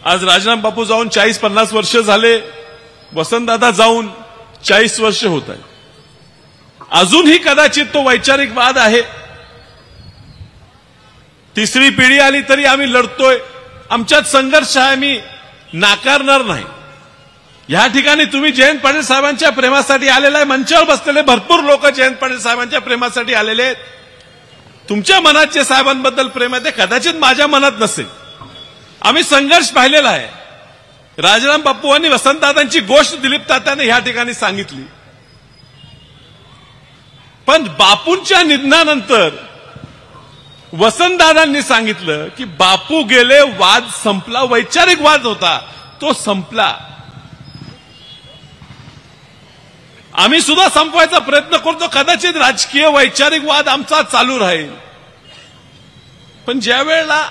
आज राजाराम बापू जाऊन 40-50 वर्ष झाले, वसंतदादा जाऊन 40 वर्ष होत आहे. अजूनही कदाचित तो वैचारिक वाद आहे. तिसरी पिढी आली तरी आम्ही लढतोय. आमच्यात संघर्ष आहे, आम्ही नाकारणार नाही. या ठिकाणी तुम्ही जयंत पाटील साहेबांच्या प्रेमासाठी आलेला आहे. मंचावर बसलेले भरपूर लोक जयंत पाटील साहेबांच्या प्रेमासाठी आलेले आहेत. तुमच्या मनात जे साहेबांबद्दल प्रेम आहे ते कदाचित माझ्या मनात नसेल. आम्ही संघर्ष पाहिलेला आहे. राजाराम बापू आणि वसंतदादांची गोष्ट दिलीप तात्याने या ठिकाणी सांगितली. पण बापूंच्या निधनानंतर वसंतदादांनी सांगितलं की बापू गेले, वाद संपला. वैचारिक वाद होता तो संपला. आम्ही सुद्धा संपवायचा प्रयत्न करतो. कदाचित राजकीय वैचारिक वाद आमचा चालू राहील. पण ज्या वेळेला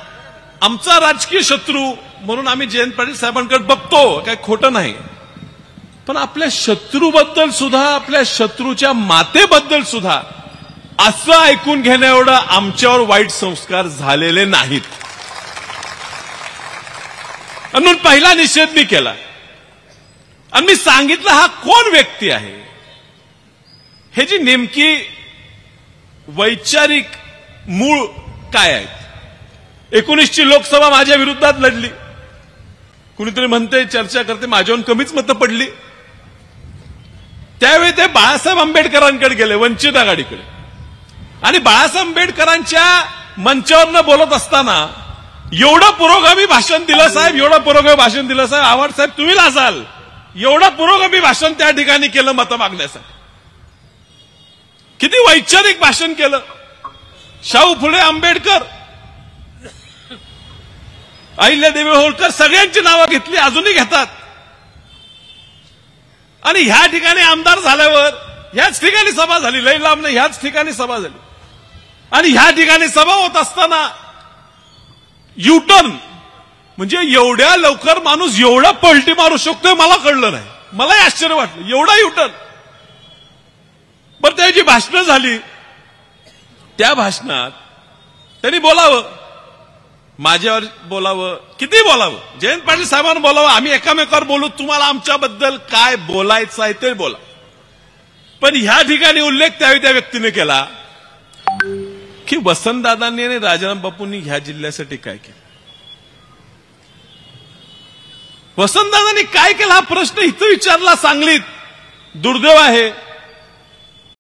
आमचा राजकीय शत्रू म्हणून आम्ही जयंत पाटील साहेबांकडे बघतो, काही खोटं नाही. पण आपल्या शत्रूबद्दल सुद्धा, आपल्या शत्रूच्या मातेबद्दल सुद्धा असं ऐकून घेण्याएवढं आमच्यावर वाईट संस्कार झालेले नाहीत. म्हणून पहिला निषेध मी केला आणि मी सांगितलं हा कोण व्यक्ती आहे. हे जी नेमकी वैचारिक मूळ काय आहेत. 19ची लोकसभा माझ्या विरोधात लढली. कुणीतरी म्हणते, चर्चा करते, माझ्याहून कमीच मतं पडली. त्यावेळी ते बाळासाहेब आंबेडकरांकडे गेले, वंचित आघाडीकडे. आणि बाळासाहेब आंबेडकरांच्या मंचावरनं बोलत असताना एवढं पुरोगामी भाषण दिलं साहेब, एवढं पुरोगामी भाषण दिलं साहेब. आव्हाड साहेब तुम्ही लाजाल, एवढं पुरोगामी भाषण त्या ठिकाणी केलं मतं मागण्यासाठी. किती वैचारिक भाषण केलं. शाहू फुले, आंबेडकर, अहिल्यादेवी होळकर सगळ्यांची नावं घेतली, अजूनही घेतात. आणि ह्या ठिकाणी आमदार झाल्यावर ह्याच ठिकाणी सभा झाली, लई लांब नाही, ह्याच ठिकाणी सभा झाली. आणि ह्या ठिकाणी सभा होत असताना युटर्न, म्हणजे एवढ्या लवकर माणूस एवढा पलटी मारू शकतोय मला कळलं नाही. मलाही आश्चर्य वाटलं, एवढा युटर्न. बरं, त्याची भाषणं झाली. त्या भाषणात त्यांनी बोलावं, माझ्यावर बोलावं, किती बोलावं, जयंत पाटील साहेबांना बोलावं, आम्ही एकामेकावर बोलू, तुम्हाला आमच्याबद्दल काय बोलायचं आहे ते बोला. पण ह्या ठिकाणी उल्लेख त्यावेळी त्या व्यक्तीने केला की वसंतदादांनी आणि राजाराम बापूंनी ह्या जिल्ह्यासाठी काय केलं. वसंतदादांनी काय केलं हा प्रश्न इथं विचारला सांगलीत. दुर्दैव आहे